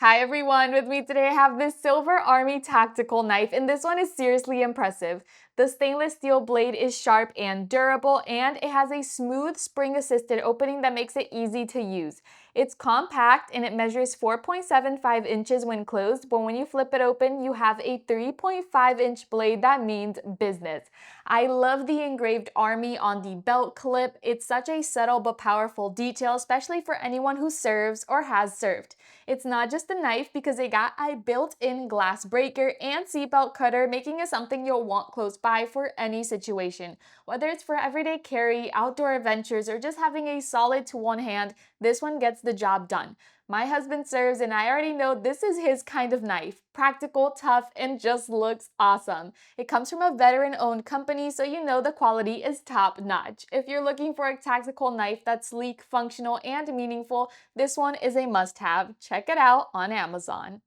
Hi everyone, with me today I have this Silver Army tactical knife, and this one is seriously impressive. The stainless steel blade is sharp and durable, and it has a smooth spring-assisted opening that makes it easy to use. It's compact and it measures 4.75 inches when closed, but when you flip it open, you have a 3.5-inch blade that means business. I love the engraved Army on the belt clip. It's such a subtle but powerful detail, especially for anyone who serves or has served. It's not just a knife because it got a built-in glass breaker and seatbelt cutter, making it something you'll want close by for any situation. Whether it's for everyday carry, outdoor adventures, or just having a solid to one hand, this one gets the job done. My husband serves and I already know this is his kind of knife. Practical, tough, and just looks awesome. It comes from a veteran-owned company, so you know the quality is top-notch. If you're looking for a tactical knife that's sleek, functional, and meaningful, this one is a must-have. Check it out on Amazon.